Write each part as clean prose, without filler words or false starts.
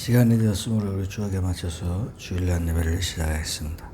시간이 되었으므로 우리 주역에 맞춰서 주일날 예배를 시작하겠습니다.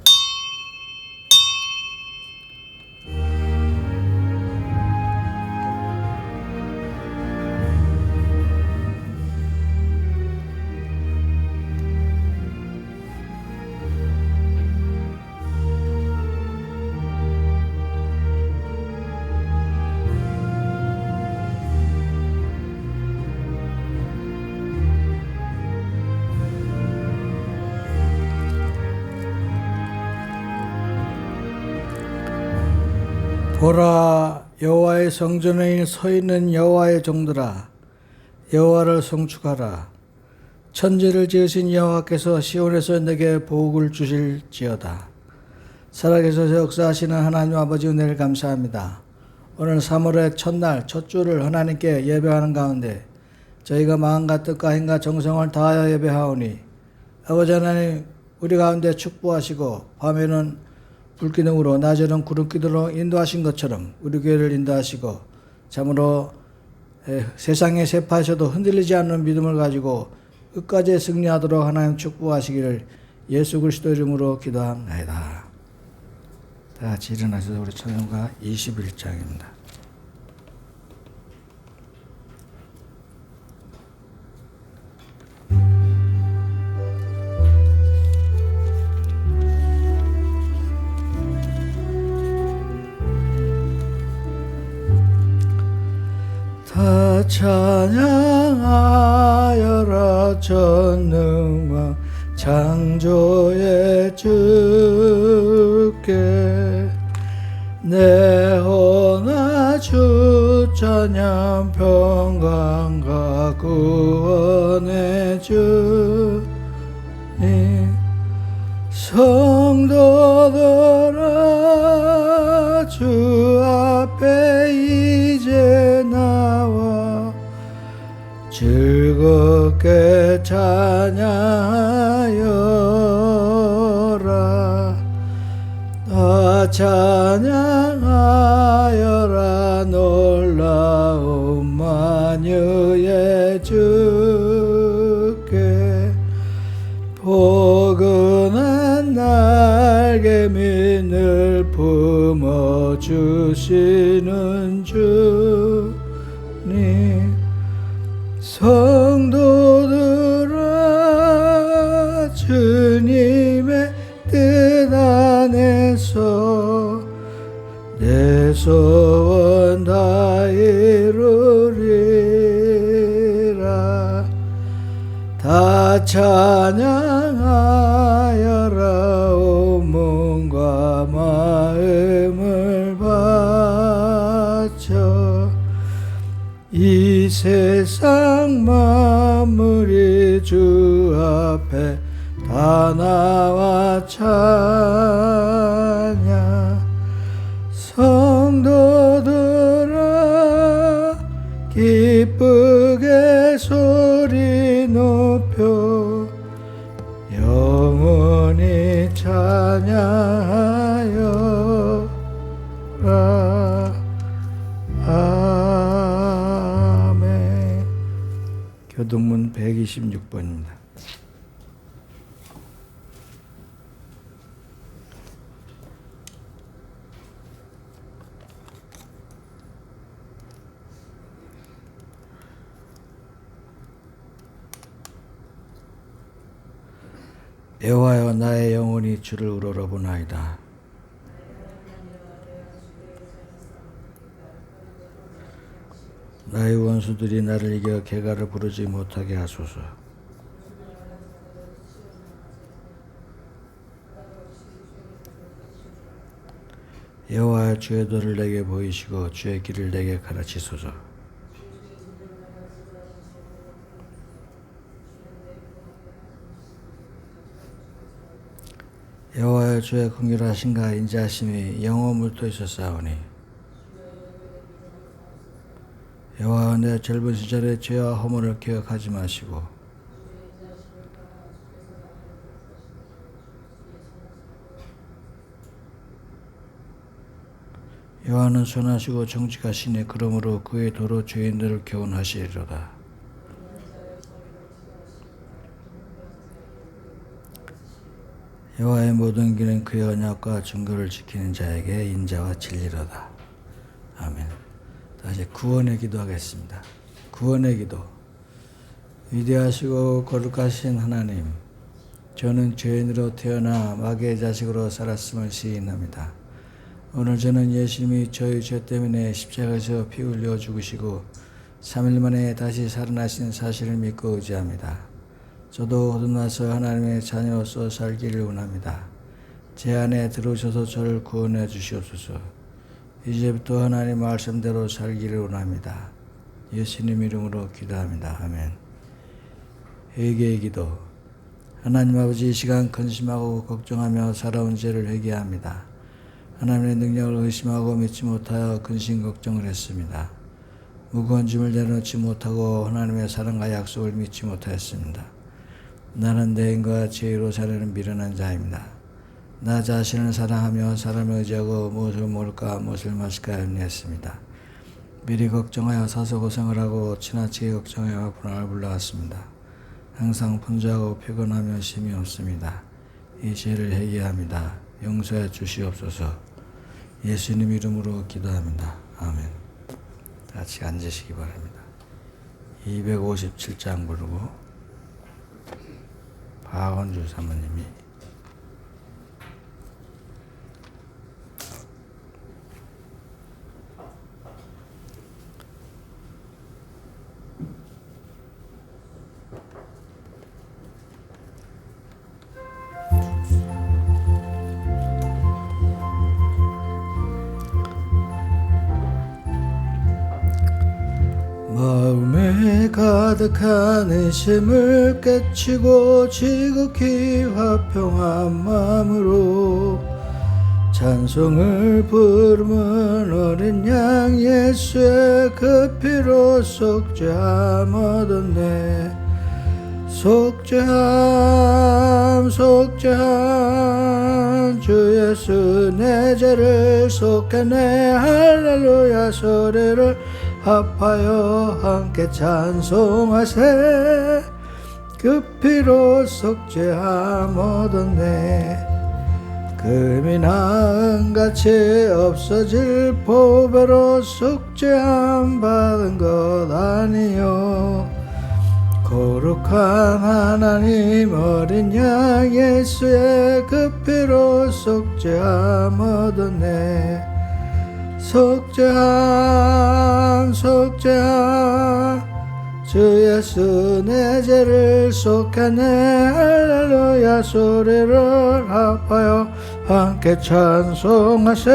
보라, 여호와의 성전에 서 있는 여호와의 종들아, 여호와를 송축하라. 천지를 지으신 여호와께서 시온에서 내게 복을 주실지어다. 살아계셔서 역사하시는 하나님 아버지 은혜를 감사합니다. 오늘 3월의 첫날 첫 주를 하나님께 예배하는 가운데 저희가 마음과 뜻과 힘과 정성을 다하여 예배하오니 아버지 하나님, 우리 가운데 축복하시고 밤에는 불기둥으로 낮에는 구름기둥으로 인도하신 것처럼 우리 교회를 인도하시고 참으로 세상에 세파하셔도 흔들리지 않는 믿음을 가지고 끝까지 승리하도록 하나님 축복하시기를 예수 그리스도 이름으로 기도합니다. 다 같이 일어나셔서 우리 찬양가 21장입니다. 다 찬양하여라 전능왕 창조의 주께 내 혼아 주 찬양 평강과 구원의 주님 성도들아 주 앞에 이제 나와 즐겁게 찬양하여라. 찬양하여라. 놀라운 만유의 주께 포근한 날개 민을 품어주시는 주님 성도들아 주님의 뜻 안에서 내 소원 다 이루리라. 다 찬양하여라. 온 몸과 마음을 바쳐 이 세상 만물이 주 앞에 다 나와 찬양. 성도들아 기쁘게 소리 높여 영원히 찬양하여라. 아멘. 교동문 126번입니다. 여호와여, 나의 영혼이 주를 우러러보나이다. 나의 원수들이 나를 이겨 개가를 부르지 못하게 하소서. 여호와여, 주의 도를 내게 보이시고 주의 길을 내게 가르치소서. 여호와여, 주의 긍휼하심과 인자하심이 영원부터 있었사오니 여호와여, 내 젊은 시절의 죄와 허물을 기억하지 마시고 여호와는 선하시고 정직하시니 그러므로 그의 도로 죄인들을 교훈하시리로다. 여호와의 모든 길은 그의 언약과 증거를 지키는 자에게 인자와 진리로다. 아멘. 다시 구원의 기도하겠습니다. 구원의 기도. 위대하시고 거룩하신 하나님, 저는 죄인으로 태어나 마귀의 자식으로 살았음을 시인합니다. 오늘 저는 예수님이 저희 죄 때문에 십자가에서 피 흘려 죽으시고 3일 만에 다시 살아나신 사실을 믿고 의지합니다. 저도 거듭나서 하나님의 자녀로서 살기를 원합니다. 제 안에 들어오셔서 저를 구원해 주시옵소서. 이제부터 하나님 말씀대로 살기를 원합니다. 예수님 이름으로 기도합니다. 아멘. 회개의 기도. 하나님 아버지, 이 시간 근심하고 걱정하며 살아온 죄를 회개합니다. 하나님의 능력을 의심하고 믿지 못하여 근심 걱정을 했습니다. 무거운 짐을 내려놓지 못하고 하나님의 사랑과 약속을 믿지 못하였습니다. 나는 내 힘과 지혜로 자라는 미련한 자입니다. 나 자신을 사랑하며 사람을 의지하고 무엇을 먹을까 무엇을 마실까 염려했습니다. 미리 걱정하여 사서 고생을 하고 지나치게 걱정하여 불안을 불러왔습니다. 항상 분주하고 피곤하며 힘이 없습니다. 이 죄를 회개합니다. 용서해 주시옵소서. 예수님 이름으로 기도합니다. 아멘. 같이 앉으시기 바랍니다. 257장 부르고 박원주 사모님이 마음에 가득한 의심을 깨치고 지극히 화평한 마음으로 찬송을 부르면 어린 양 예수의 그 피로 속죄함 얻었네. 속죄함 주 예수 내 죄를 속했네. 할렐루야 소리를 합하여 함께 찬송하세. 그 피로 속죄함 얻었네. 금이 나은같이 없어질 보배로 속죄함 받은 것 아니요. 거룩한 하나님 어린 양 예수의 그 피로 속죄함 얻었네. 속죄함 주 예수 내 죄를 속했네. 할렐루야 소리를 합하여 함께 찬송하세.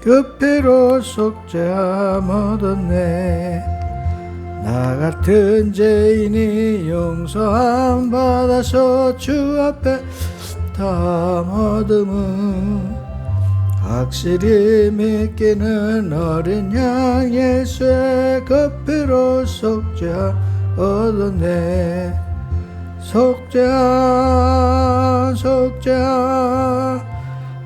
그 피로 속죄함 얻었네. 나 같은 죄인이 용서함 받아서 주 앞에 담 얻음은 확실히 믿기는 어린 양 예수의 그 피로 속죄함 얻었네. 속죄함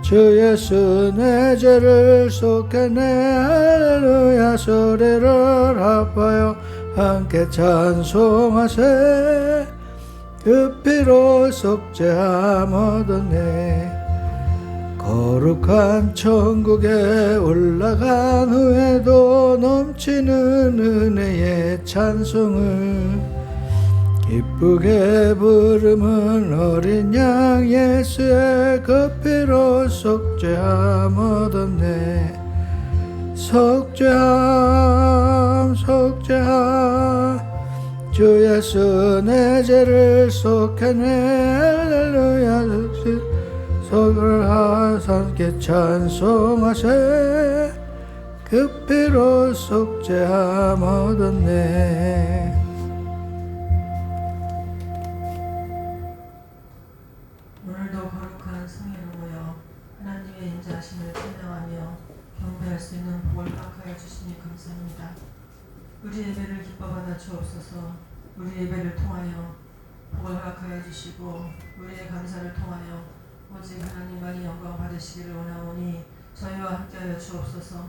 주 예수 내 죄를 속했네. 할렐루야 소리를 합하여 함께 찬송하세. 그 피로 속죄함 얻었네. 거룩한 천국에 올라간 후에도 넘치는 은혜의 찬송을 기쁘게 부르면 어린 양 예수의 그 피로 속죄함 얻었네. 속죄함 주 예수 내 죄를 속했네. 할렐루야 속을 함께 찬송하세. 그 피로 속죄함 얻었네. 오늘도 거룩한 성회로 모여 하나님의 인자하심을 찬양하며 경배할 수 있는 복을 허락하여 주시니 감사합니다. 우리 예배를 기뻐받아 주옵소서. 우리 예배를 통하여 복을 허락하여 주시고 우리의 감사를 통하여 오직 하나님만이 영광 받으시기를 원하오니 저희와 함께하여 주옵소서.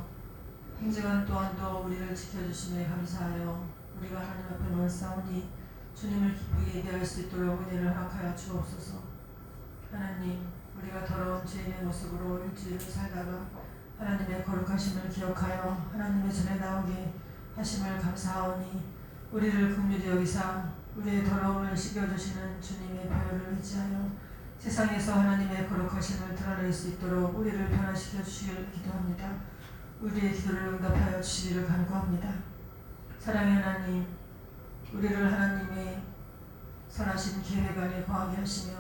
행정한 또한도 우리를 지켜주심에 감사하여 우리가 하나님 앞에 먼 싸우니 주님을 기쁘게 예배할 수 있도록 은혜를 허락하여 주옵소서. 하나님, 우리가 더러운 죄인의 모습으로 일주일을 살다가 하나님의 거룩하심을 기억하여 하나님의 전에 나오게 하심을 감사하오니 우리를 긍휼히 여기사 우리의 더러움을 씻겨주시는 주님의 보혈을 의지하여 세상에서 하나님의 거룩하심을 드러낼 수 있도록 우리를 변화시켜 주시길 기도합니다. 우리의 기도를 응답하여 주시기를 간구합니다. 사랑의 하나님, 우리를 하나님의 선하신 계획 안에 거하게 하시며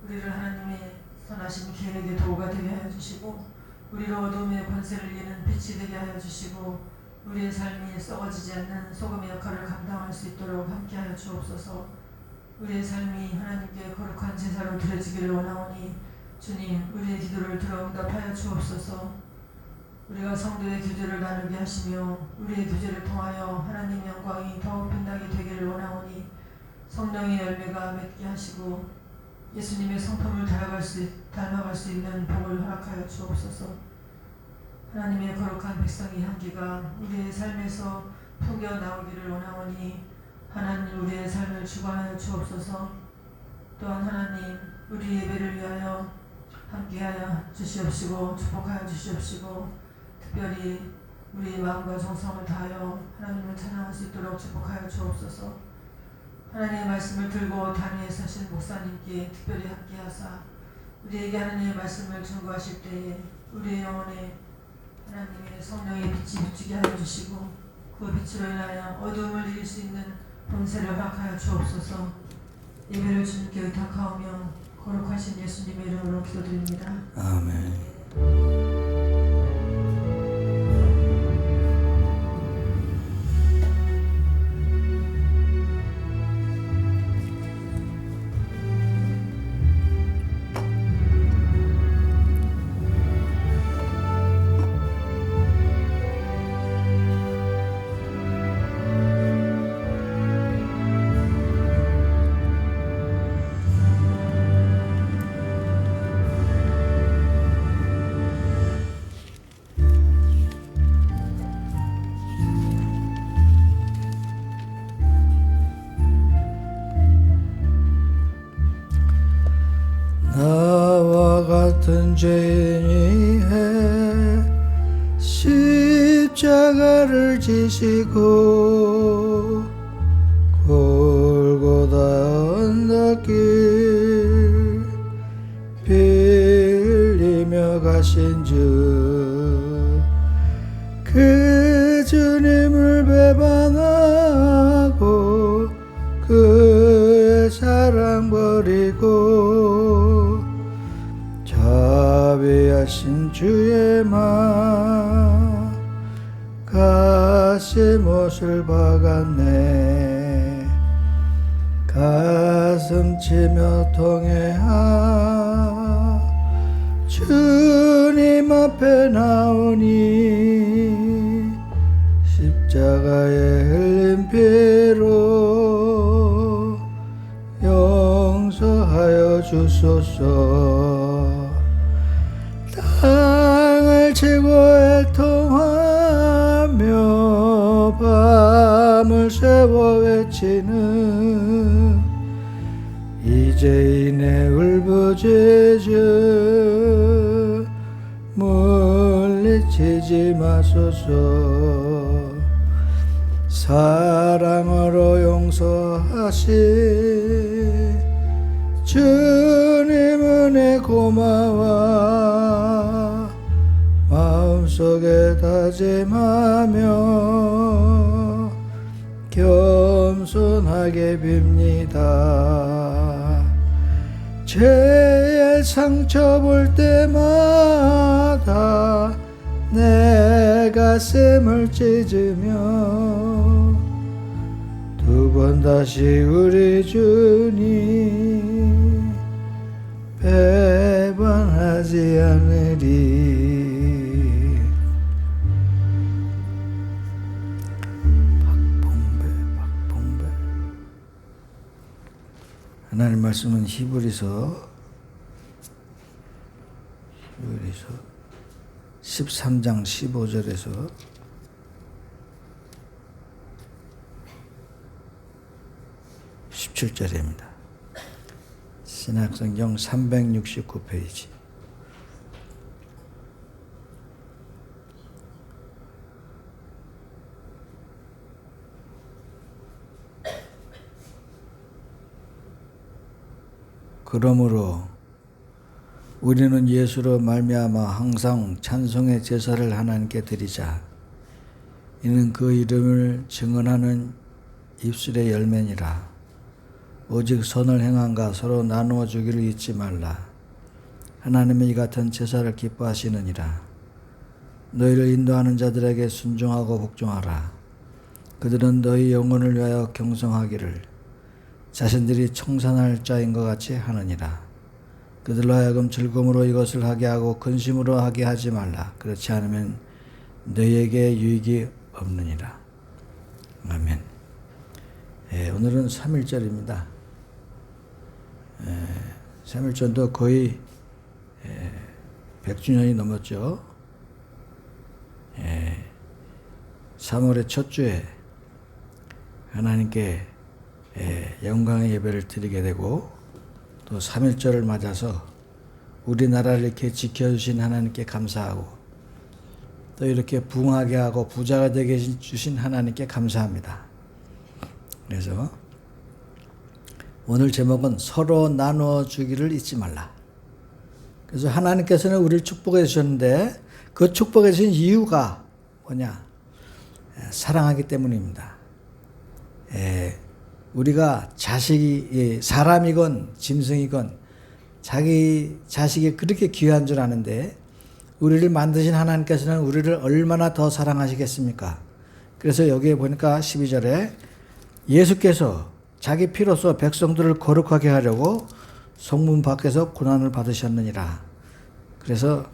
우리를 하나님의 선하신 계획의 도구가 되게 하여 주시고 우리로 어둠의 권세를 이기는 빛이 되게 하여 주시고 우리의 삶이 썩어지지 않는 소금의 역할을 감당할 수 있도록 함께하여 주옵소서. 우리의 삶이 하나님께 거룩한 제사로 드려지기를 원하오니 주님, 우리의 기도를 들어 응답하여 주옵소서. 우리가 성도의 교제를 나누게 하시며 우리의 교제를 통하여 하나님의 영광이 더욱 빛나게 되기를 원하오니 성령의 열매가 맺게 하시고 예수님의 성품을 닮아갈 수 있는 복을 허락하여 주옵소서. 하나님의 거룩한 백성의 향기가 우리의 삶에서 풍겨 나오기를 원하오니 하나님, 우리의 삶을 주관하여 주옵소서. 또한 하나님, 우리 예배를 위하여 함께하여 주시옵시고 축복하여 주시옵시고 특별히 우리의 마음과 정성을 다하여 하나님을 찬양할 수 있도록 축복하여 주옵소서. 하나님의 말씀을 들고 단위에 서신 목사님께 특별히 함께하사 우리에게 하나님의 말씀을 증거하실 때에 우리의 영혼에 하나님의 성령의 빛이 비추게 하여 주시고 그 빛으로 인하여 어두움을 이길 수 있는 본세를 허락하여 주옵소서. 예배를 주님께 의탁하오며 거룩하신 예수님의 이름으로 기도드립니다. 아멘. 나와 같은 죄인이 해 십자가를 지시고 골고다 언덕길 빌리며 가신 그 주님을 배반하고 그의 사랑 버리고 자비하신 주의 마 가슴 옷을 박았네. 가슴 치며 통회하 주님 앞에 나오니 십자가에 흘린 피로 용서하여 주소서. 땅을 치고 애통하며 밤을 새워 외치는 이제인의 울부짖음 물리치지 마소서. 사랑으로 용서하시 주님 은혜 고마워 마음속에 다짐하며 겸손하게 빕니다. 죄의 상처 볼 때마다 내 가슴을 찢으며 두 번 다시 우리 주님 배반하지 않으리. 박봉배. 하나님 말씀은 히브리서 13장 15절에서 17절입니다. 신약성경 369페이지. 그러므로 우리는 예수로 말미암아 항상 찬송의 제사를 하나님께 드리자. 이는 그 이름을 증언하는 입술의 열매니라. 오직 선을 행함과 서로 나누어 주기를 잊지 말라. 하나님은 이 같은 제사를 기뻐하시느니라. 너희를 인도하는 자들에게 순종하고 복종하라. 그들은 너희 영혼을 위하여 경성하기를 자신들이 청산할 자인 것 같이 하느니라. 그들로 하여금 즐거움으로 이것을 하게 하고 근심으로 하게 하지 말라. 그렇지 않으면 너희에게 유익이 없느니라. 아멘. 오늘은 3.1절입니다. 3.1절도 거의 100주년이 넘었죠. 3월의 첫 주에 하나님께 영광의 예배를 드리게 되고, 또 3.1절을 맞아서 우리나라를 이렇게 지켜주신 하나님께 감사하고, 또 이렇게 부흥하게 하고 부자가 되게 해주신 하나님께 감사합니다. 그래서 오늘 제목은 서로 나누어 주기를 잊지 말라. 그래서 하나님께서는 우리를 축복해 주셨는데, 그 축복해 주신 이유가 뭐냐? 사랑하기 때문입니다. 우리가 자식이 사람이건 짐승이건 자기 자식이 그렇게 귀한 줄 아는데, 우리를 만드신 하나님께서는 우리를 얼마나 더 사랑하시겠습니까? 그래서 여기에 보니까 12절에 예수께서 자기 피로써 백성들을 거룩하게 하려고 성문 밖에서 고난을 받으셨느니라. 그래서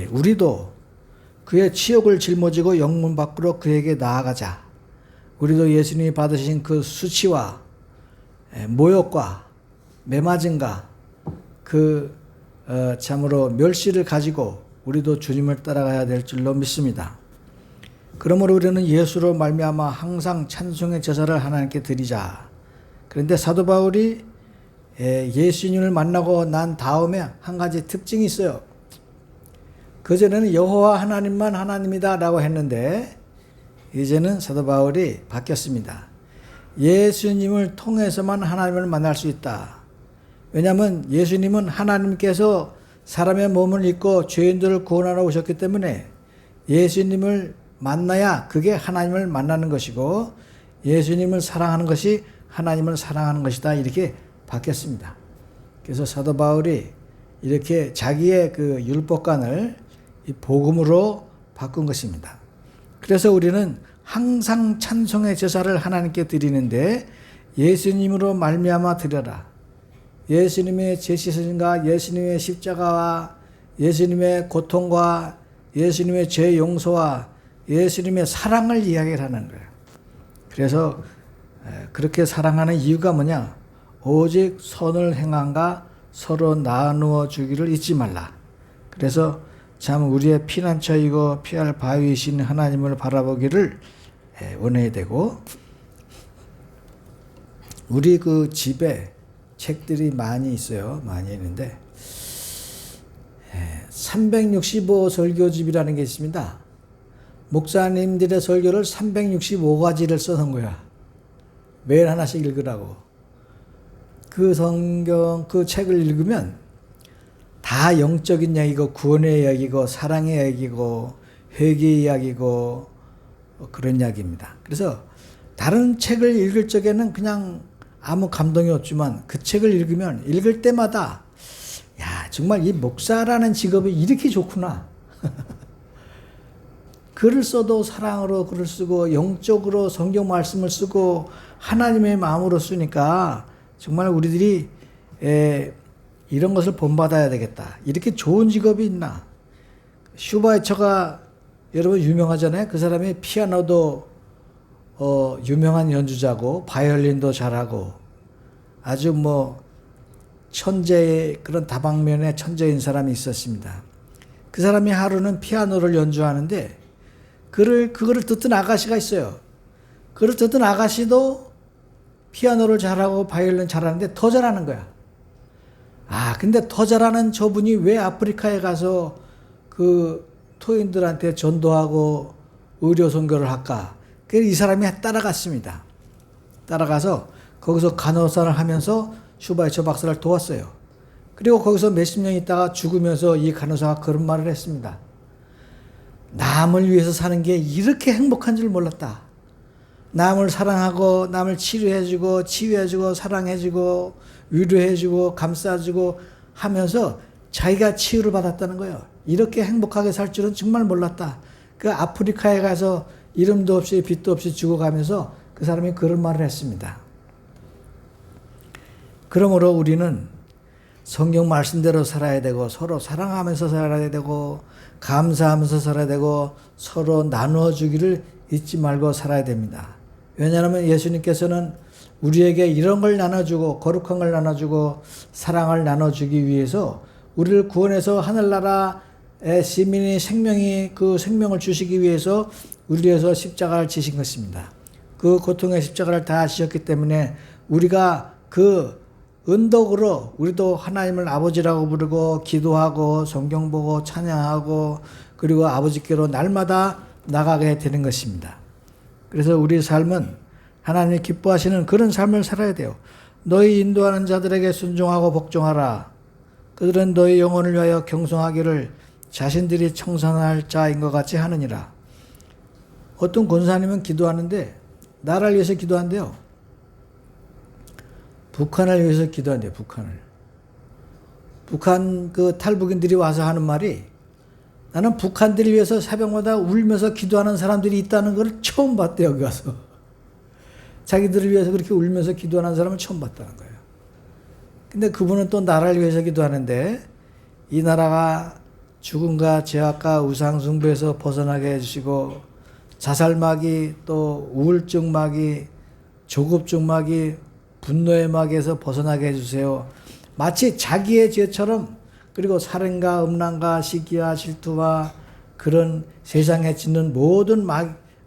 우리도 그의 치욕을 짊어지고 영문 밖으로 그에게 나아가자. 우리도 예수님이 받으신 그 수치와 모욕과 매맞음과 참으로 멸시를 가지고 우리도 주님을 따라가야 될 줄로 믿습니다. 그러므로 우리는 예수로 말미암아 항상 찬송의 제사를 하나님께 드리자. 그런데 사도 바울이 예수님을 만나고 난 다음에 한 가지 특징이 있어요. 그전에는 여호와 하나님만 하나님이다 라고 했는데, 이제는 사도 바울이 바뀌었습니다. 예수님을 통해서만 하나님을 만날 수 있다. 왜냐하면 예수님은 하나님께서 사람의 몸을 입고 죄인들을 구원하러 오셨기 때문에 예수님을 만나야 그게 하나님을 만나는 것이고, 예수님을 사랑하는 것이 하나님을 사랑하는 것이다. 이렇게 바뀌었습니다. 그래서 사도 바울이 이렇게 자기의 그 율법관을 이 복음으로 바꾼 것입니다. 그래서 우리는 항상 찬송의 제사를 하나님께 드리는데, 예수님으로 말미암아 드려라. 예수님의 제시선과 예수님의 십자가와 예수님의 고통과 예수님의 죄 용서와 예수님의 사랑을 이야기하는 거예요. 그래서 그렇게 사랑하는 이유가 뭐냐? 오직 선을 행함과 서로 나누어 주기를 잊지 말라. 그래서 참 우리의 피난처이고 피할 바위이신 하나님을 바라보기를 원해야 되고, 우리 그 집에 책들이 많이 있어요. 많이 있는데 365 설교집이라는 게 있습니다. 목사님들의 설교를 365가지를 써놓은 거야. 매일 하나씩 읽으라고. 그 성경, 그 책을 읽으면 다 영적인 이야기고 구원의 이야기고 사랑의 이야기고 회개의 이야기고 그런 이야기입니다. 그래서 다른 책을 읽을 적에는 그냥 아무 감동이 없지만, 그 책을 읽으면 읽을 때마다 야, 정말 이 목사라는 직업이 이렇게 좋구나. 글을 써도 사랑으로 글을 쓰고 영적으로 성경 말씀을 쓰고 하나님의 마음으로 쓰니까 정말 우리들이 이런 것을 본받아야 되겠다. 이렇게 좋은 직업이 있나. 슈바이처가 여러분 유명하잖아요. 그 사람이 피아노도 유명한 연주자고 바이올린도 잘하고 아주 천재의 그런 다방면의 천재인 사람이 있었습니다. 그 사람이 하루는 피아노를 연주하는데 그거를 듣던 아가씨가 있어요. 그걸 듣던 아가씨도 피아노를 잘하고 바이올린 잘하는데 더 잘하는 거야. 근데 더 잘하는 저분이 왜 아프리카에 가서 그 토인들한테 전도하고 의료 선교를 할까? 그래서 이 사람이 따라갔습니다. 따라가서 거기서 간호사를 하면서 슈바이처 박사를 도왔어요. 그리고 거기서 몇십 년 있다가 죽으면서 이 간호사가 그런 말을 했습니다. 남을 위해서 사는 게 이렇게 행복한 줄 몰랐다. 남을 사랑하고 남을 치료해주고 치유해주고 사랑해주고 위로해주고 감싸주고 하면서 자기가 치유를 받았다는 거예요. 이렇게 행복하게 살 줄은 정말 몰랐다. 그 아프리카에 가서 이름도 없이 빛도 없이 죽어가면서 그 사람이 그런 말을 했습니다. 그러므로 우리는 성경 말씀대로 살아야 되고 서로 사랑하면서 살아야 되고 감사하면서 살아야 되고 서로 나누어 주기를 잊지 말고 살아야 됩니다. 왜냐하면 예수님께서는 우리에게 이런 걸 나눠주고 거룩한 걸 나눠주고 사랑을 나눠주기 위해서 우리를 구원해서 하늘나라의 시민이 생명이 그 생명을 주시기 위해서 우리 위해서 십자가를 지신 것입니다. 그 고통의 십자가를 다 지셨기 때문에 우리가 그 은덕으로 우리도 하나님을 아버지라고 부르고 기도하고 성경 보고 찬양하고 그리고 아버지께로 날마다 나가게 되는 것입니다. 그래서 우리 삶은 하나님이 기뻐하시는 그런 삶을 살아야 돼요. 너희 인도하는 자들에게 순종하고 복종하라. 그들은 너희 영혼을 위하여 경성하기를 자신들이 청산할 자인 것 같이 하느니라. 어떤 권사님은 기도하는데 나라를 위해서 기도한대요. 북한을 위해서 기도한대요. 북한 그 탈북인들이 와서 하는 말이 나는 북한들을 위해서 새벽마다 울면서 기도하는 사람들이 있다는 걸 처음 봤대. 여기 와서 자기들을 위해서 그렇게 울면서 기도하는 사람을 처음 봤다는 거예요. 근데 그분은 또 나라를 위해서 기도하는데 이 나라가 죽음과 죄악과 우상숭배에서 벗어나게 해주시고 자살마귀 또 우울증마귀 조급증마귀 분노의 마귀에서 벗어나게 해주세요. 마치 자기의 죄처럼 그리고 살인과 음란과 시기와 질투와 그런 세상에 짓는 모든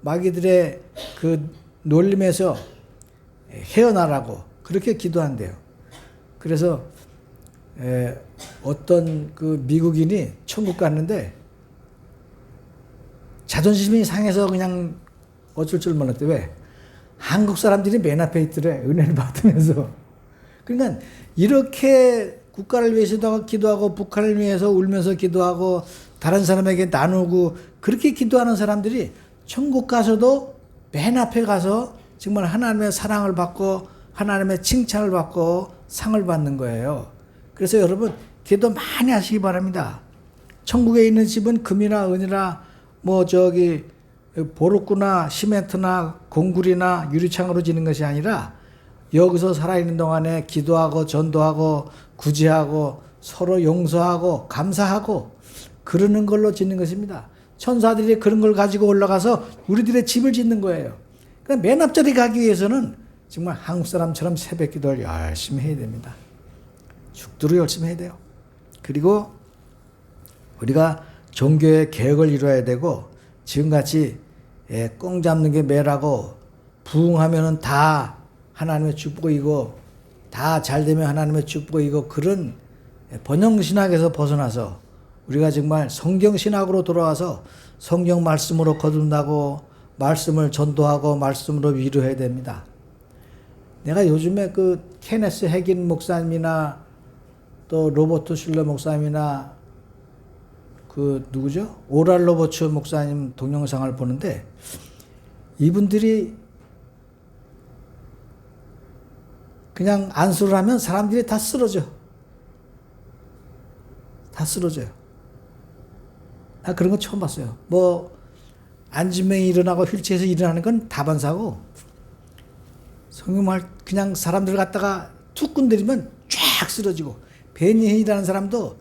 마귀들의 그 놀림에서 헤어나라고 그렇게 기도한대요. 그래서 어떤 그 미국인이 천국 갔는데 자존심이 상해서 그냥 어쩔 줄 몰랐대. 왜? 한국 사람들이 맨 앞에 있더래. 은혜를 받으면서. 그러니까 이렇게 국가를 위해서도 기도하고 북한을 위해서 울면서 기도하고 다른 사람에게 나누고 그렇게 기도하는 사람들이 천국 가서도 맨 앞에 가서 정말 하나님의 사랑을 받고 하나님의 칭찬을 받고 상을 받는 거예요. 그래서 여러분 기도 많이 하시기 바랍니다. 천국에 있는 집은 금이나 은이나 보루꾸나 시멘트나 공굴이나 유리창으로 지는 것이 아니라 여기서 살아있는 동안에 기도하고 전도하고 구제하고 서로 용서하고 감사하고 그러는 걸로 짓는 것입니다. 천사들이 그런 걸 가지고 올라가서 우리들의 집을 짓는 거예요. 그러니까 맨 앞자리 가기 위해서는 정말 한국 사람처럼 새벽 기도를 열심히 해야 됩니다. 죽도록 열심히 해야 돼요. 그리고 우리가 종교의 개혁을 이루어야 되고 지금같이 꽁 잡는 게 매라고 부흥하면은 다 하나님의 축복이고 다 잘되면 하나님의 축복이고 그런 번영신학에서 벗어나서 우리가 정말 성경신학으로 돌아와서 성경 말씀으로 거듭나고 말씀을 전도하고 말씀으로 위로해야 됩니다. 내가 요즘에 그 케네스 해긴 목사님이나 또 로버트 슐러 목사님이나 그 누구죠? 오랄 로버츠 목사님 동영상을 보는데 이분들이 그냥 안수를 하면 사람들이 다 쓰러져. 다 쓰러져요. 나 그런 거 처음 봤어요. 안진병이 일어나고 휠체어에서 일어나는 건 다반사고 성경말 그냥 사람들 갖다가 툭 건드리면 쫙 쓰러지고 베니힌이라는 사람도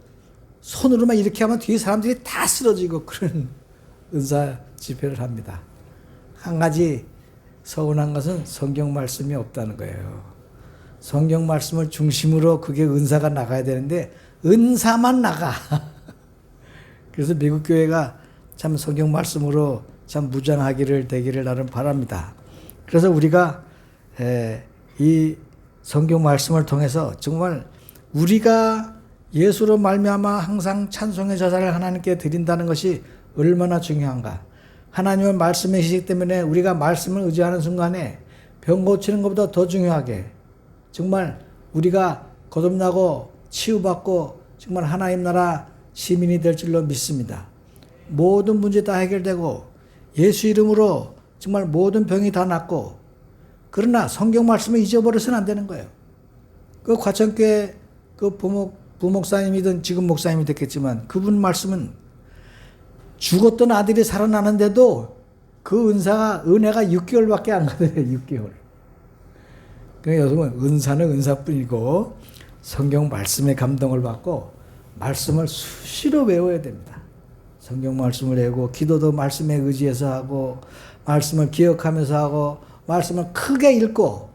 손으로만 이렇게 하면 뒤에 사람들이 다 쓰러지고 그런 은사 집회를 합니다. 한 가지 서운한 것은 성경 말씀이 없다는 거예요. 성경 말씀을 중심으로 그게 은사가 나가야 되는데 은사만 나가. 그래서 미국 교회가 참 성경 말씀으로 참 무장하기를 되기를 나는 바랍니다. 그래서 우리가 이 성경 말씀을 통해서 정말 우리가 예수로 말미암아 항상 찬송의 제사를 하나님께 드린다는 것이 얼마나 중요한가. 하나님의 말씀의 시기 때문에 우리가 말씀을 의지하는 순간에 병 고치는 것보다 더 중요하게 정말 우리가 거듭나고 치유받고 정말 하나님 나라 시민이 될 줄로 믿습니다. 모든 문제 다 해결되고 예수 이름으로 정말 모든 병이 다 낫고, 그러나 성경 말씀을 잊어버려서는 안 되는 거예요. 그 과천교회 그 부목사님이든 지금 목사님이 됐겠지만 그분 말씀은 죽었던 아들이 살아나는데도 그 은혜가 6개월밖에 안 가더래요. 6개월. 그러니까 여러분, 은사는 은사뿐이고 성경 말씀에 감동을 받고 말씀을 수시로 외워야 됩니다. 성경 말씀을 외우고 기도도 말씀에 의지해서 하고 말씀을 기억하면서 하고 말씀을 크게 읽고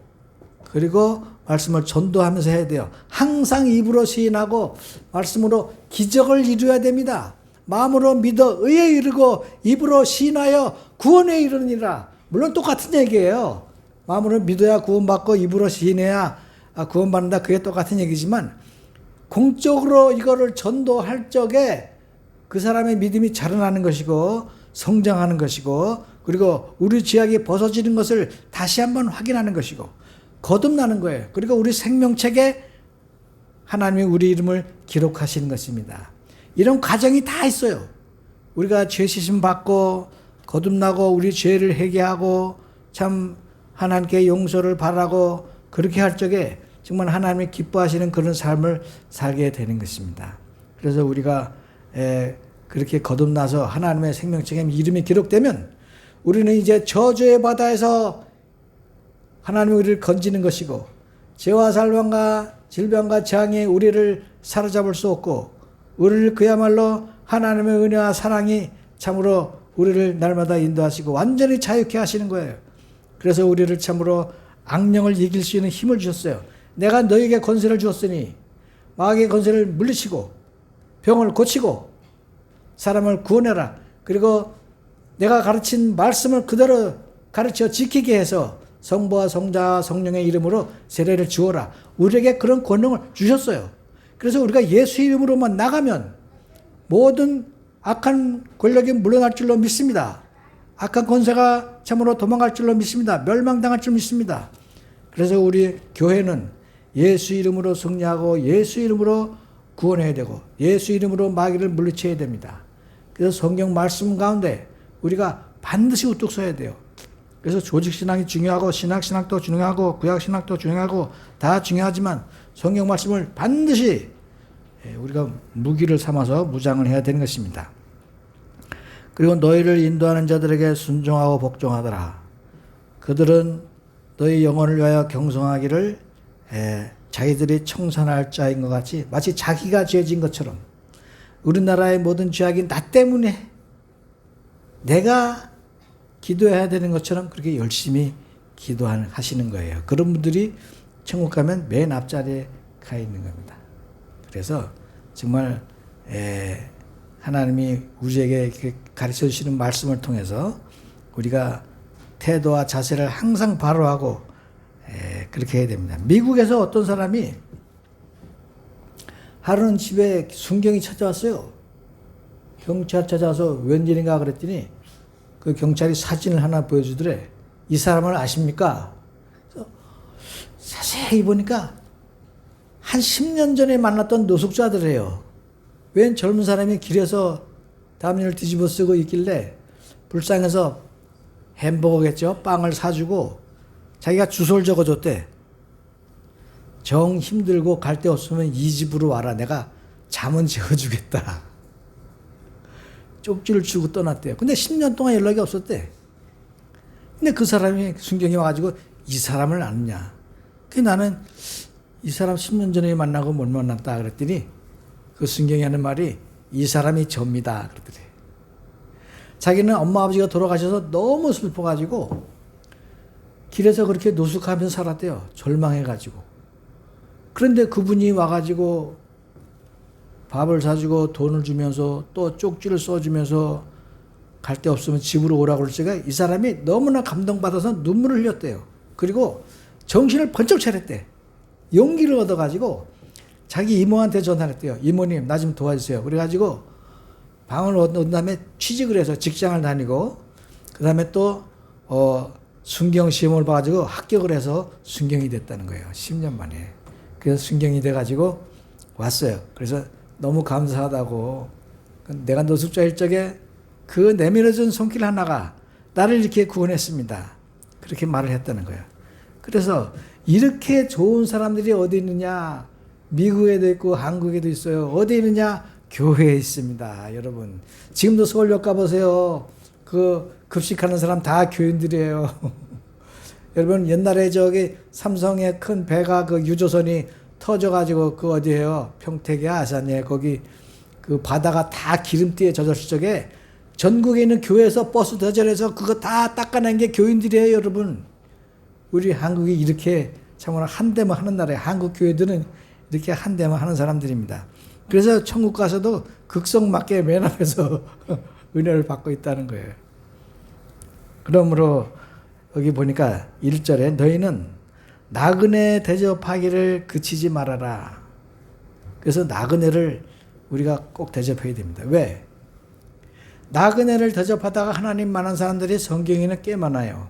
그리고 말씀을 전도하면서 해야 돼요. 항상 입으로 시인하고 말씀으로 기적을 이루어야 됩니다. 마음으로 믿어 의에 이르고 입으로 시인하여 구원에 이르니라. 물론 똑같은 얘기예요. 마음으로 믿어야 구원받고 입으로 시인해야 구원받는다. 그게 똑같은 얘기지만 공적으로 이거를 전도할 적에 그 사람의 믿음이 자라나는 것이고 성장하는 것이고 그리고 우리 죄악이 벗어지는 것을 다시 한번 확인하는 것이고 거듭나는 거예요. 그리고 우리 생명책에 하나님이 우리 이름을 기록하시는 것입니다. 이런 과정이 다 있어요. 우리가 죄 씻음 받고 거듭나고 우리 죄를 회개하고 참 하나님께 용서를 바라고 그렇게 할 적에 정말 하나님이 기뻐하시는 그런 삶을 살게 되는 것입니다. 그래서 우리가 그렇게 거듭나서 하나님의 생명책에 이름이 기록되면 우리는 이제 저주의 바다에서 하나님이 우리를 건지는 것이고 죄와 살방과 질병과 재앙이 우리를 사로잡을 수 없고 우리를 그야말로 하나님의 은혜와 사랑이 참으로 우리를 날마다 인도하시고 완전히 자유케 하시는 거예요. 그래서 우리를 참으로 악령을 이길 수 있는 힘을 주셨어요. 내가 너에게 권세를 주었으니 마귀의 권세를 물리치고 병을 고치고 사람을 구원해라. 그리고 내가 가르친 말씀을 그대로 가르쳐 지키게 해서 성부와 성자와 성령의 이름으로 세례를 주어라. 우리에게 그런 권능을 주셨어요. 그래서 우리가 예수 이름으로만 나가면 모든 악한 권력이 물러날 줄로 믿습니다. 악한 권세가 참으로 도망갈 줄로 믿습니다. 멸망당할 줄 믿습니다. 그래서 우리 교회는 예수 이름으로 승리하고 예수 이름으로 구원해야 되고 예수 이름으로 마귀를 물리쳐야 됩니다. 그래서 성경 말씀 가운데 우리가 반드시 우뚝 서야 돼요. 그래서 조직신앙이 중요하고 신학도 중요하고 구약신학도 중요하고 다 중요하지만 성경 말씀을 반드시 우리가 무기를 삼아서 무장을 해야 되는 것입니다. 그리고 너희를 인도하는 자들에게 순종하고 복종하더라. 그들은 너희 영혼을 위하여 경성하기를 자기들이 청산할 자인 것 같이 마치 자기가 죄진 것처럼 우리나라의 모든 죄악이 나 때문에 내가 기도해야 되는 것처럼 그렇게 열심히 기도하시는 거예요. 그런 분들이 천국 가면 맨 앞자리에 가 있는 겁니다. 그래서 정말 하나님이 우리에게 가르쳐 주시는 말씀을 통해서 우리가 태도와 자세를 항상 바로하고 그렇게 해야 됩니다. 미국에서 어떤 사람이 하루는 집에 순경이 찾아왔어요. 경찰 찾아와서 웬일인가 그랬더니 그 경찰이 사진을 하나 보여주더래. 이 사람을 아십니까? 그래서 자세히 보니까 한 10년 전에 만났던 노숙자들이에요. 웬 젊은 사람이 길에서 담요를 뒤집어 쓰고 있길래 불쌍해서 햄버거겠죠? 빵을 사주고 자기가 주소를 적어줬대. 정 힘들고 갈 데 없으면 이 집으로 와라. 내가 잠은 재워주겠다. 쪽지를 주고 떠났대요. 근데 10년 동안 연락이 없었대. 근데 그 사람이 순경이 와가지고 이 사람을 아느냐. 그 나는 이 사람 10년 전에 만나고 못 만났다 그랬더니 그 순경이 하는 말이 이 사람이 접니다. 그러더래. 자기는 엄마 아버지가 돌아가셔서 너무 슬퍼가지고 길에서 그렇게 노숙하면서 살았대요. 절망해가지고. 그런데 그분이 와가지고 밥을 사주고 돈을 주면서 또 쪽지를 써주면서 갈 데 없으면 집으로 오라고 그럴 때가 이 사람이 너무나 감동받아서 눈물을 흘렸대요. 그리고 정신을 번쩍 차렸대. 용기를 얻어가지고 자기 이모한테 전화했대요. 이모님, 나 좀 도와주세요. 그래가지고 방을 얻은 다음에 취직을 해서 직장을 다니고, 그 다음에 또, 순경 시험을 봐가지고 합격을 해서 순경이 됐다는 거예요. 10년 만에. 그래서 순경이 돼가지고 왔어요. 그래서 너무 감사하다고. 내가 노숙자일 적에 그 내밀어준 손길 하나가 나를 이렇게 구원했습니다. 그렇게 말을 했다는 거예요. 그래서 이렇게 좋은 사람들이 어디 있느냐? 미국에도 있고 한국에도 있어요. 어디 있느냐? 교회에 있습니다. 여러분. 지금도 서울역 가보세요. 그 급식하는 사람 다 교인들이에요. 여러분, 옛날에 저기 삼성의 큰 배가 그 유조선이 터져가지고 그 어디에요? 평택에 아산에 거기 그 바다가 다 기름띠에 젖었을 적에 전국에 있는 교회에서 버스 대절해서 그거 다 닦아낸 게 교인들이에요, 여러분. 우리 한국이 이렇게 참으로 한 대만 하는 나라에 한국 교회들은 이렇게 한 대만 하는 사람들입니다. 그래서 천국 가서도 극성맞게 맨 앞에서 은혜를 받고 있다는 거예요. 그러므로 여기 보니까 1절에 너희는 나그네 대접하기를 그치지 말아라. 그래서 나그네를 우리가 꼭 대접해야 됩니다. 왜? 나그네를 대접하다가 하나님 만난 사람들이 성경에는 꽤 많아요.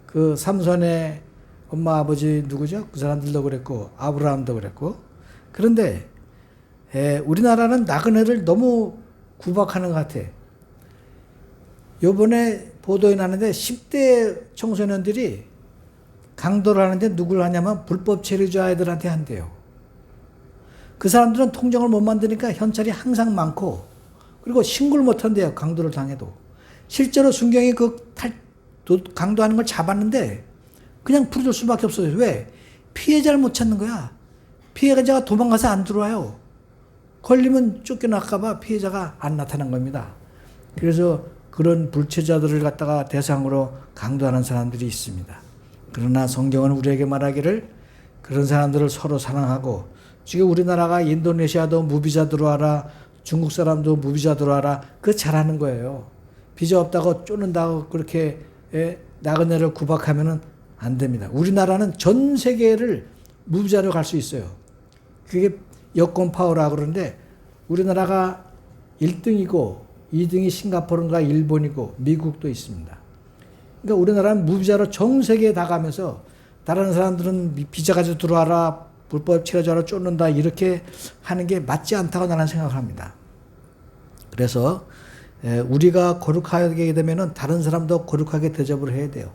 그 삼손의 엄마 아버지 누구죠? 그 사람들도 그랬고 아브라함도 그랬고. 그런데 우리나라는 나그네를 너무 구박하는 것 같아. 요번에 보도에 나는데 10대 청소년들이 강도를 하는데 누굴 하냐면 불법 체류자 아이들한테 한대요. 그 사람들은 통정을 못 만드니까 현찰이 항상 많고 그리고 신고를 못 한대요. 강도를 당해도. 실제로 순경이 강도하는 걸 잡았는데 그냥 풀어줄 수밖에 없어요. 왜? 피해자를 못 찾는 거야. 피해자가 도망가서 안 들어와요. 걸리면 쫓겨날까봐 피해자가 안 나타난 겁니다. 그래서 그런 불체자들을 갖다가 대상으로 강도하는 사람들이 있습니다. 그러나 성경은 우리에게 말하기를 그런 사람들을 서로 사랑하고 지금 우리나라가 인도네시아도 무비자 들어와라, 중국 사람도 무비자 들어와라, 그거 잘하는 거예요. 비자 없다고 쫓는다고 그렇게 나그네를 구박하면은 안 됩니다. 우리나라는 전 세계를 무비자로 갈 수 있어요. 그게 여권 파워라고 그러는데 우리나라가 1등이고 2등이 싱가포르인가 일본이고 미국도 있습니다. 그러니까 우리나라는 무비자로 전 세계에 다 가면서 다른 사람들은 비자 가지고 들어와라, 불법 체류자로 쫓는다 이렇게 하는 게 맞지 않다고 나는 생각을 합니다. 그래서 우리가 거룩하게 되면은 다른 사람도 거룩하게 대접을 해야 돼요.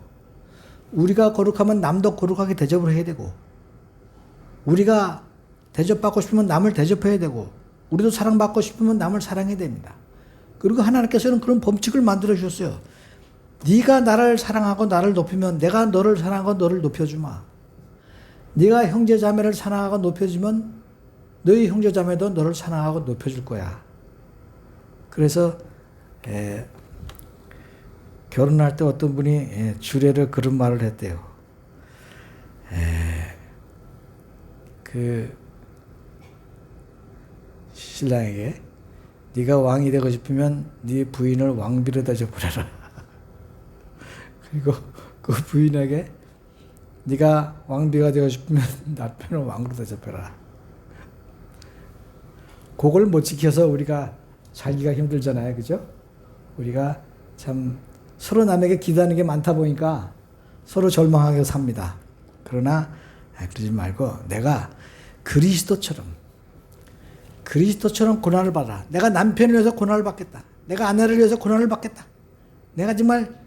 우리가 거룩하면 남도 거룩하게 대접을 해야 되고 우리가 대접받고 싶으면 남을 대접해야 되고 우리도 사랑받고 싶으면 남을 사랑해야 됩니다. 그리고 하나님께서는 그런 법칙을 만들어 주셨어요. 네가 나를 사랑하고 나를 높이면 내가 너를 사랑하고 너를 높여주마. 네가 형제 자매를 사랑하고 높여주면 너희 형제 자매도 너를 사랑하고 높여줄 거야. 그래서 결혼할 때 어떤 분이 주례를 그런 말을 했대요. 그 신랑에게 네가 왕이 되고 싶으면 네 부인을 왕비로 대접하라. 그리고 그 부인에게 네가 왕비가 되고 싶으면 남편을 왕으로 대접해라. 그걸 못 지켜서 우리가 살기가 힘들잖아요. 그죠? 우리가 참 서로 남에게 기대하는 게 많다 보니까 서로 절망하게 삽니다. 그러나 그러지 말고 내가 그리스도처럼 고난을 받아. 내가 남편을 위해서 고난을 받겠다. 내가 아내를 위해서 고난을 받겠다. 내가 정말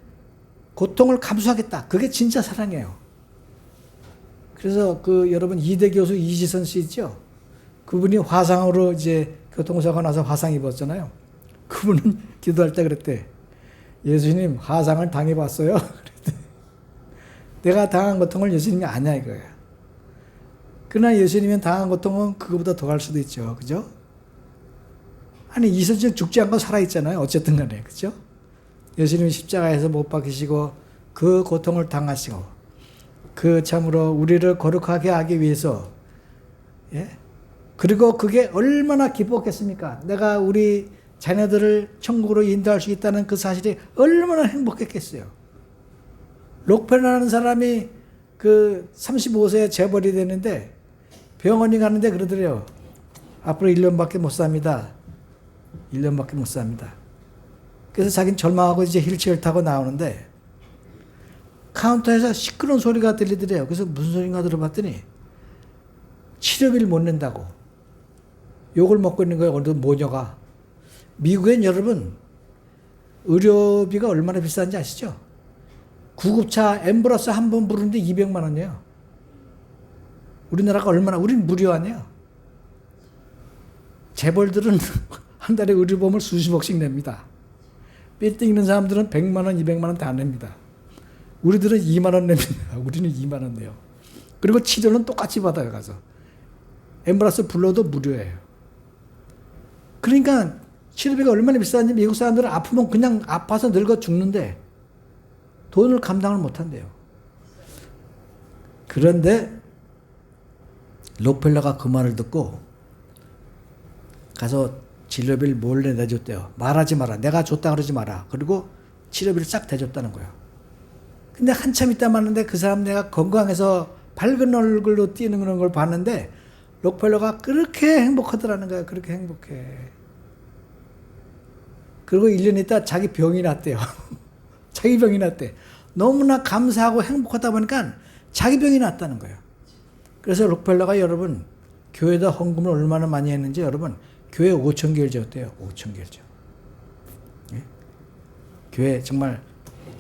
고통을 감수하겠다. 그게 진짜 사랑이에요. 그래서 여러분 이대 교수 이지선 씨 있죠? 그분이 화상으로 이제 교통사고 나서 화상 입었잖아요. 그분은 기도할 때 그랬대. 예수님 화상을 당해봤어요. 그랬대. 내가 당한 고통을 예수님이 아냐 이거야. 그러나 예수님이 당한 고통은 그거보다 더 갈 수도 있죠. 그죠? 아니 이선진 죽지 않고 살아있잖아요. 어쨌든 간에. 그죠? 예수님이 십자가에서 못 박히시고 그 고통을 당하시고 그 참으로 우리를 거룩하게 하기 위해서 그리고 그게 얼마나 기뻤겠습니까? 내가 우리 자녀들을 천국으로 인도할 수 있다는 그 사실이 얼마나 행복했겠어요. 록펜이라는 사람이 그 35세에 재벌이 되는데 병원에 가는데 그러더래요. 앞으로 1년밖에 못 삽니다. 1년밖에 못 삽니다. 그래서 자기는 절망하고 이제 휠체어를 타고 나오는데 카운터에서 시끄러운 소리가 들리더래요. 그래서 무슨 소리인가 들어봤더니 치료비를 못 낸다고 욕을 먹고 있는 거예요. 어느 모녀가. 미국엔 여러분 의료비가 얼마나 비싼지 아시죠? 구급차 앰뷸런스 한 번 부르는데 200만 원이에요. 우리나라가 얼마나, 우린 무료 아니에요. 재벌들은 한 달에 의료보험을 수십억씩 냅니다. 빌딩 있는 사람들은 100만 원, 200만 원 다 냅니다. 우리들은 2만 원 냅니다. 우리는 2만 원 내요. 그리고 치료는 똑같이 받아요, 가서. 앰뷸런스 불러도 무료예요. 그러니까 치료비가 얼마나 비싼지 미국 사람들은 아프면 그냥 아파서 늙어 죽는데 돈을 감당을 못 한대요. 그런데 록펠러가 그 말을 듣고 가서 진료비를 몰래 내줬대요. 말하지 마라. 내가 줬다 그러지 마라. 그리고 치료비를 싹 대줬다는 거예요. 근데 한참 있다 말았는데 그 사람 내가 건강해서 밝은 얼굴로 뛰는 걸 봤는데 록펠러가 그렇게 행복하더라는 거예요. 그렇게 행복해. 그리고 1년 있다 자기 병이 났대요. 자기 병이 났대. 너무나 감사하고 행복하다 보니까 자기 병이 났다는 거예요. 그래서 록펠러가 여러분 교회에다 헌금을 얼마나 많이 했는지 여러분 교회 5,000개를 지었대요. 5,000개를 지어. 예? 교회 정말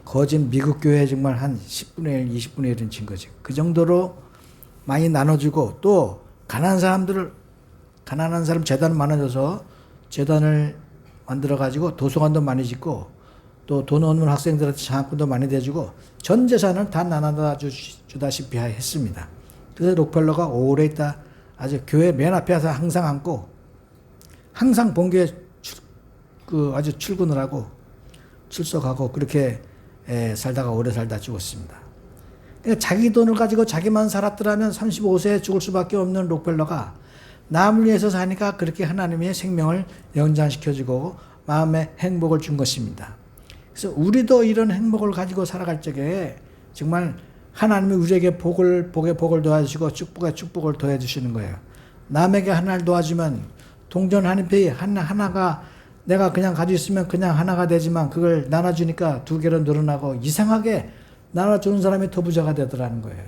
거짓 미국 교회 정말 한 10분의 1, 20분의 1은 진 거지. 그 정도로 많이 나눠주고 또 가난한 사람 재단 많아져서 재단을 만들어가지고 도서관도 많이 짓고 또 돈 없는 학생들한테 장학금도 많이 대주고 전 재산을 다 나눠다 주다시피 했습니다. 그래서 록펠러가 오래 있다 아주 교회 맨 앞에 와서 항상 앉고 항상 본교에 아주 출근을 하고 출석하고 그렇게 살다가 오래 살다 죽었습니다. 그러니까 자기 돈을 가지고 자기만 살았더라면 35세에 죽을 수밖에 없는 록펠러가 남을 위해서 사니까 그렇게 하나님의 생명을 연장시켜주고 마음의 행복을 준 것입니다. 그래서 우리도 이런 행복을 가지고 살아갈 적에 정말 하나님이 우리에게 복에 복을 더해주시고 축복에 축복을 더해주시는 거예요. 남에게 하나를 도와주면 동전 한 잎이 하나가 내가 그냥 가지고 있으면 그냥 하나가 되지만 그걸 나눠주니까 2개로 늘어나고 이상하게 나눠주는 사람이 더 부자가 되더라는 거예요.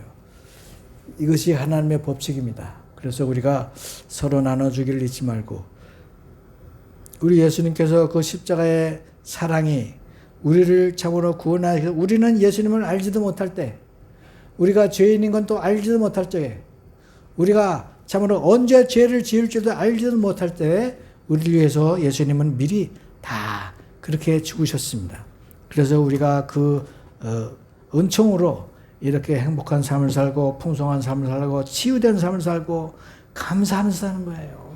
이것이 하나님의 법칙입니다. 그래서 우리가 서로 나눠주기를 잊지 말고 우리 예수님께서 그 십자가의 사랑이 우리를 참으로 구원하셔서 우리는 예수님을 알지도 못할 때 우리가 죄인인 건 또 알지도 못할 적에 우리가 참으로 언제 죄를 지을 줄도 알지도 못할 때 우리를 위해서 예수님은 미리 다 그렇게 죽으셨습니다. 그래서 우리가 그 은총으로 이렇게 행복한 삶을 살고 풍성한 삶을 살고 치유된 삶을 살고 감사하면서 사는 거예요.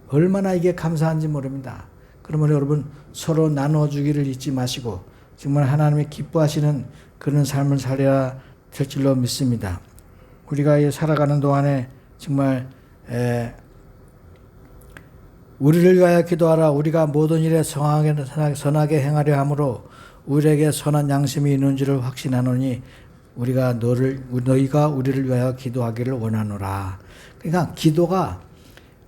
얼마나 이게 감사한지 모릅니다. 그러면 여러분 서로 나눠주기를 잊지 마시고 정말 하나님이 기뻐하시는 그런 삶을 살아야 될 줄로 믿습니다. 우리가 살아가는 동안에 정말 우리를 위하여 기도하라. 우리가 모든 일에 선하게 행하려 함으로 우리에게 선한 양심이 있는 줄을 확신하노니 우리가 너희가 우리를 위하여 기도하기를 원하노라. 그러니까 기도가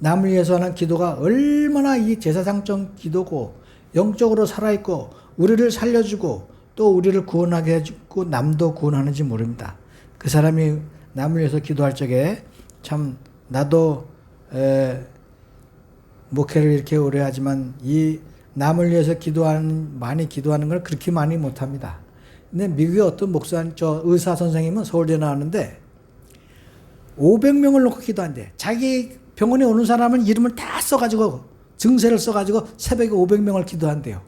남을 위해서 하는 기도가 얼마나 이 제사장적 기도고 영적으로 살아있고 우리를 살려주고 또 우리를 구원하게 해주고 남도 구원하는지 모릅니다. 그 사람이 남을 위해서 기도할 적에 참 나도 목회를 이렇게 오래 하지만 이 남을 위해서 많이 기도하는 걸 그렇게 많이 못합니다. 근데 미국의 어떤 의사 선생님은 서울대 나왔는데 500명을 놓고 기도한대. 자기 병원에 오는 사람은 이름을 다 써가지고 증세를 써가지고 새벽에 500명을 기도한대요.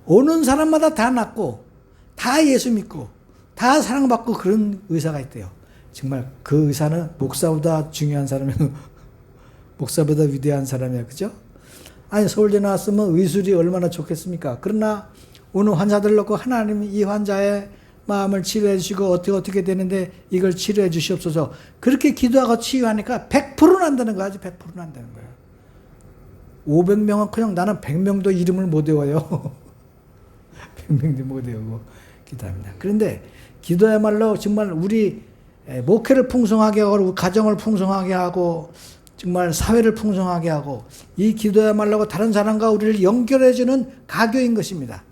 오는 사람마다 다 낫고 다 예수 믿고 다 사랑받고 그런 의사가 있대요. 정말 그 의사는 목사보다 중요한 사람이고 목사보다 위대한 사람이야. 그죠? 아니 서울대 나왔으면 의술이 얼마나 좋겠습니까? 그러나 오늘 환자들 놓고 하나님이 이 환자의 마음을 치료해 주시고 어떻게 되는데 이걸 치료해 주시옵소서. 그렇게 기도하고 치유하니까 100% 난다는 거야. 아주 100% 난다는 거야. 500명은 그냥 나는 100명도 이름을 못 외워요. 100명도 못 외우고 기도합니다. 그런데 기도야말로 정말 우리 목회를 풍성하게 하고 가정을 풍성하게 하고 정말 사회를 풍성하게 하고 이 기도야말로 다른 사람과 우리를 연결해주는 가교인 것입니다.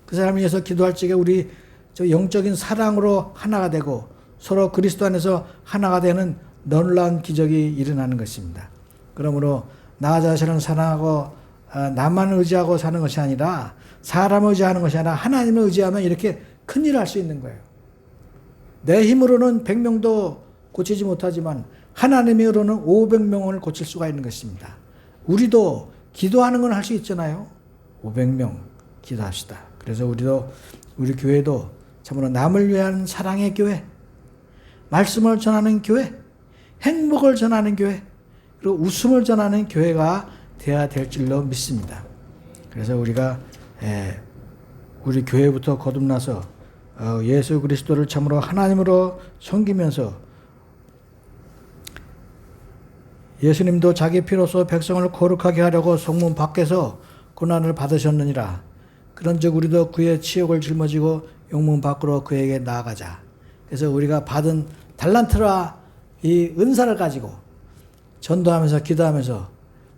그 사람을 위해서 기도할 적에 우리 저 영적인 사랑으로 하나가 되고 서로 그리스도 안에서 하나가 되는 놀라운 기적이 일어나는 것입니다. 그러므로 나 자신을 사랑하고 나만 의지하고 사는 것이 아니라 사람을 의지하는 것이 아니라 하나님을 의지하면 이렇게 큰일을 할 수 있는 거예요. 내 힘으로는 100명도 고치지 못하지만 하나님의 힘으로는 500명을 고칠 수가 있는 것입니다. 우리도 기도하는 건 할 수 있잖아요. 500명 기도합시다. 그래서 우리 교회도 참으로 남을 위한 사랑의 교회, 말씀을 전하는 교회, 행복을 전하는 교회, 그리고 웃음을 전하는 교회가 되어야 될 줄로 믿습니다. 그래서 우리가 우리 교회부터 거듭나서 예수 그리스도를 참으로 하나님으로 섬기면서 예수님도 자기 피로써 백성을 거룩하게 하려고 성문 밖에서 고난을 받으셨느니라. 그런즉 우리도 그의 치욕을 짊어지고 영문 밖으로 그에게 나아가자. 그래서 우리가 받은 달란트와 이 은사를 가지고 전도하면서 기도하면서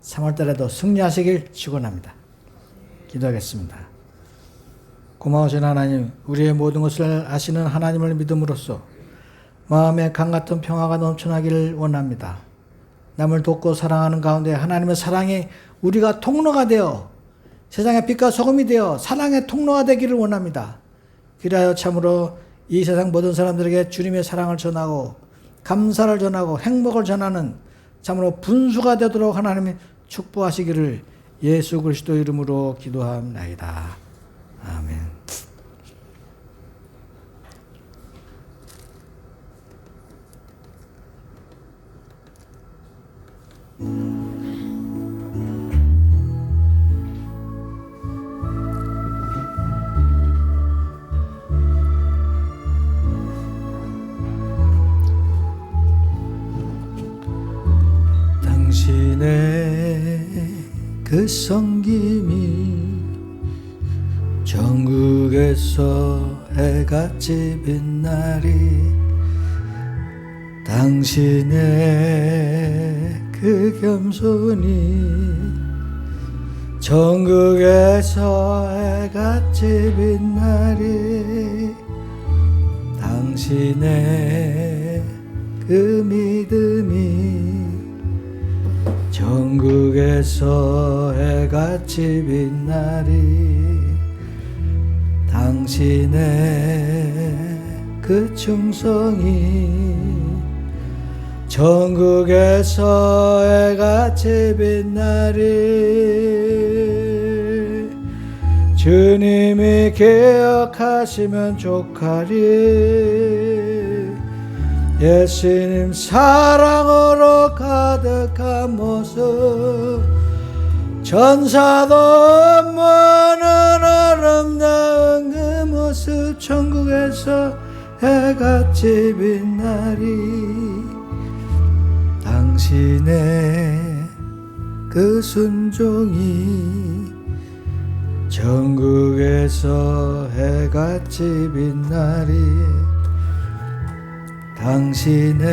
3월달에도 승리하시길 축원합니다. 기도하겠습니다. 고마우신 하나님, 우리의 모든 것을 아시는 하나님을 믿음으로써 마음에 강같은 평화가 넘쳐나기를 원합니다. 남을 돕고 사랑하는 가운데 하나님의 사랑이 우리가 통로가 되어 세상의 빛과 소금이 되어 사랑의 통로가 되기를 원합니다. 그리하여 참으로 이 세상 모든 사람들에게 주님의 사랑을 전하고 감사를 전하고 행복을 전하는 참으로 분수가 되도록 하나님이 축복하시기를 예수 그리스도 이름으로 기도합나이다. 아멘. 당신의 그 섬김이 전국에서 해같이 빛나리. 당신의 그 겸손이 전국에서 해같이 빛나리. 당신의 그 믿음이 전국에서 해같이 빛나리. 당신의 그 충성이 전국에서 해같이 빛나리. 주님이 기억하시면 족하리. 예수님 사랑으로 가득한 모습, 전사도 모는 아름다운 그 모습, 천국에서 해같이 빛나리. 당신의 그 순종이 전국에서 해같이 빛나리. 당신의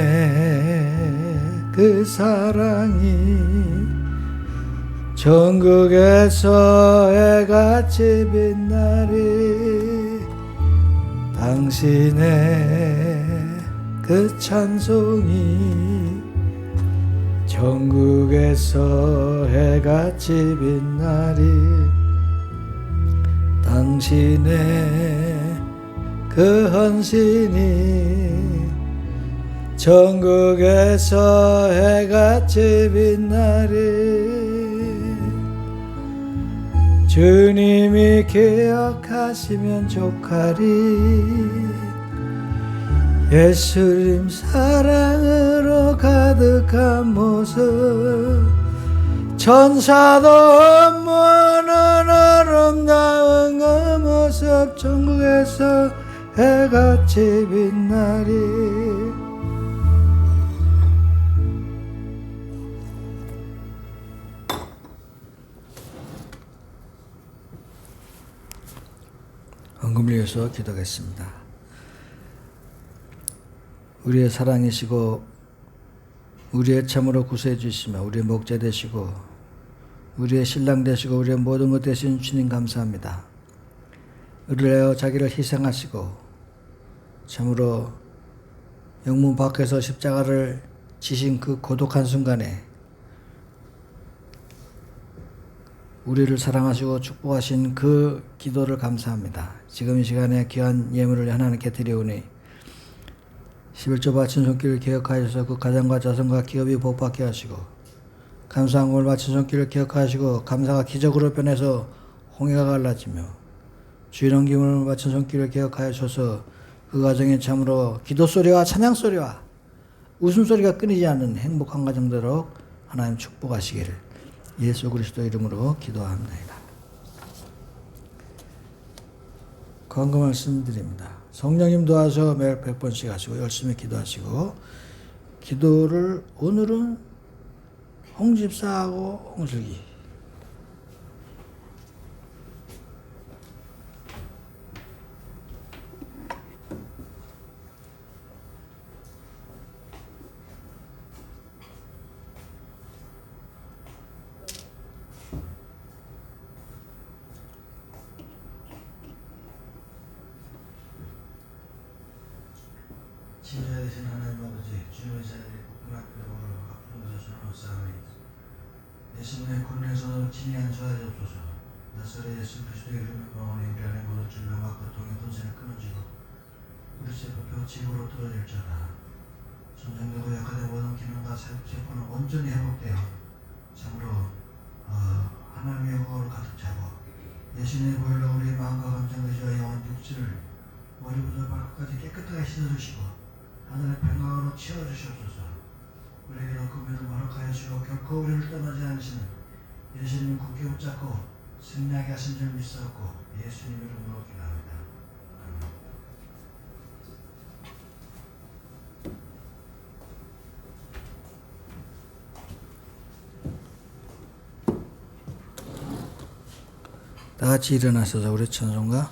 그 사랑이 전국에서 해같이 빛나리. 당신의 그 찬송이 전국에서 해같이 빛나리. 당신의 그 헌신이 전국에서 해같이 빛나리. 주님이 기억하시면 족하리. 예수님 사랑으로 가득한 모습, 천사도 모는 아름다운 그 모습, 전국에서 해같이 빛나리. 헌금을 위해서 기도하겠습니다. 우리의 사랑이시고 우리의 참으로 구세해 주시며 우리의 목자 되시고 우리의 신랑 되시고 우리의 모든 것 되신 주님 감사합니다. 우리를 위하여 자기를 희생하시고 참으로 영문 밖에서 십자가를 지신 그 고독한 순간에 우리를 사랑하시고 축복하신 그 기도를 감사합니다. 지금 이 시간에 귀한 예물을 하나님께 드리오니 11조 바친 손길을 기억하셔서 그 가정과 자손과 기업이 복받게 하시고 감사한 걸 바친 손길을 기억하시고 감사가 기적으로 변해서 홍해가 갈라지며 주일 옮김을 바친 손길을 기억하셔서 그 가정에 참으로 기도소리와 찬양소리와 웃음소리가 끊이지 않는 행복한 가정대로 하나님 축복하시기를 예수 그리스도 이름으로 기도합니다. 건강 말씀드립니다. 성령님 도와서 매일 100번씩 하시고 열심히 기도하시고 기도를 오늘은 홍집사하고 홍슬기 진리자 되신 하나님 아버지 주님의 자리에 복분한 이름으로 아픈 것을 전하옵사오니 내 심령의 군에서 진이한 자하옵소서. 나사렛 예수 그리스도의 이름으로 병원에 우리 안에 모든 질병과 고통의 분쇄를 끊어지고 우리 세포표 집으로 떨어질 자라. 손상되고 약화된 모든 기능과 세포는 온전히 회복되어 참으로 하나님의 영광으로 가득 차고 예수님의 보혈로 우리의 마음과 감정 의지와 영혼 육체를 머리부터 발끝까지 깨끗하게 씻어주시고 하늘의 평강으로 채워주시옵소서. 우리에게 금요를 허락하여 주시고 결코 우리를 떠나지 않으시는 예수님을 굳게 붙잡고 승리하게 하신 줄 믿사옵고 예수님 이름으로 기도합니다. 다 같이 일어나셔서 우리 찬송가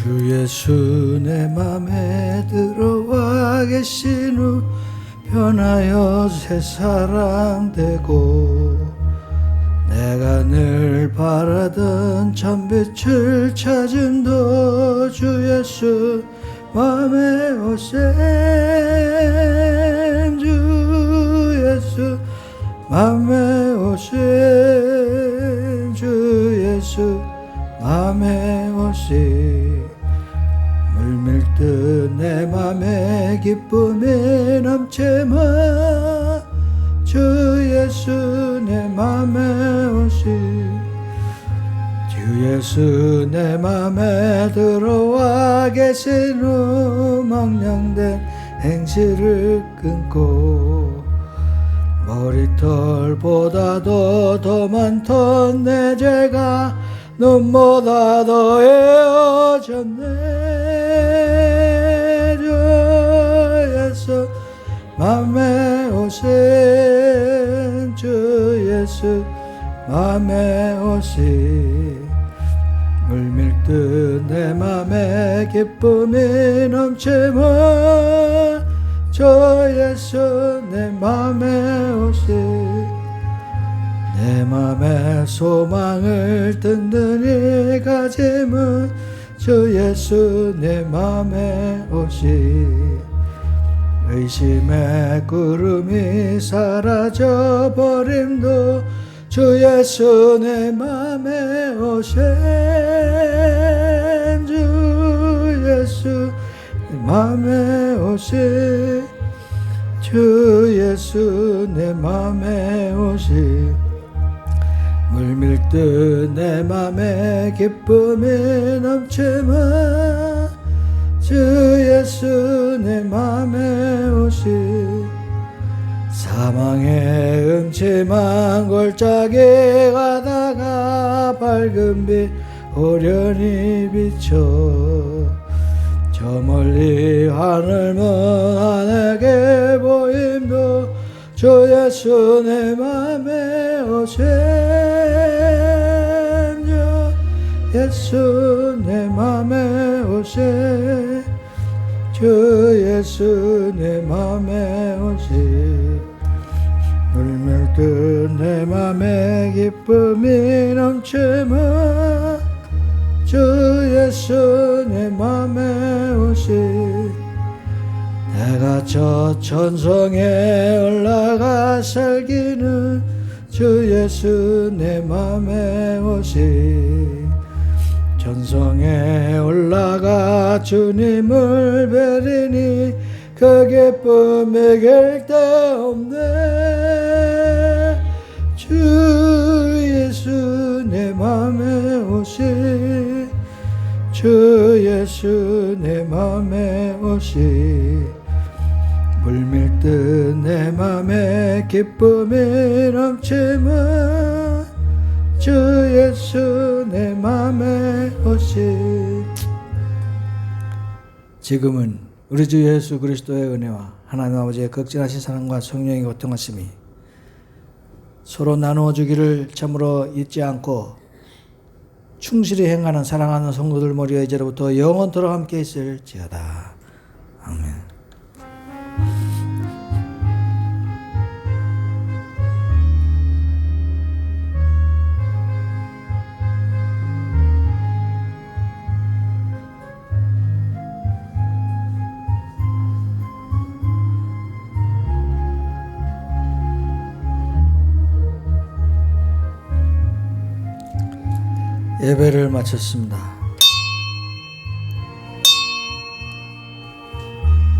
주 예수 내 맘에 들어와 계신 후 변하여 새 사람 되고 내가 늘 바라던 참빛을 찾음도 주 예수 맘에 오신 주 예수 맘에 오신 주 예수 맘에 오신 물밀듯 내 맘에 기쁨이 넘치마 주 예수 내 맘에 오신 주 예수 내 맘에 들어와 계신 후 망령된 행실을 끊고 머리털보다도 더 많던 내 죄가 눈보다 더해졌네 주 예수 맘에 오신 주 예수 맘에 오신 물밀듯 내 맘에 기쁨이 넘치며 주 예수 내 맘에 오신 내 맘에 소망을 든든히 가짐은 주 예수 내 맘에 오신 의심의 구름이 사라져버림도 주 예수 내 맘에 오신 주 예수 내 맘에 오신 주 예수 내 맘에 오신 물밀듯 내 맘에 기쁨이 넘치마 주 예수 내 맘에 오신 사망의 음침한 골짜기 가다가 밝은 빛 오련히 비춰 저 멀리 하늘 먼 내게 보임도 주 예수 내 맘에 오셈 주 예수 내 맘에 오셈 주 예수 내 맘에 오셈 물밀듯 내 맘에 기쁨이 넘치면 주 예수 내 맘에 오시 내가 저 천성에 올라가 살기는 주 예수 내 맘에 오시 천성에 올라가 주님을 뵈리니 그 기쁨에 결대 없네 주 예수 내 맘에 오시 주 예수 내 맘에 오시 물밀듯 내 맘에 기쁨이 넘치면 주 예수 내 맘에 오시 지금은 우리 주 예수 그리스도의 은혜와 하나님 아버지의 극진하신 사랑과 성령의 교통하심이 서로 나누어 주기를 참으로 잊지 않고 충실히 행하는 사랑하는 성도들 머리에 이제로부터 영원토록 함께 있을지어다. 아멘. 예배를 마쳤습니다.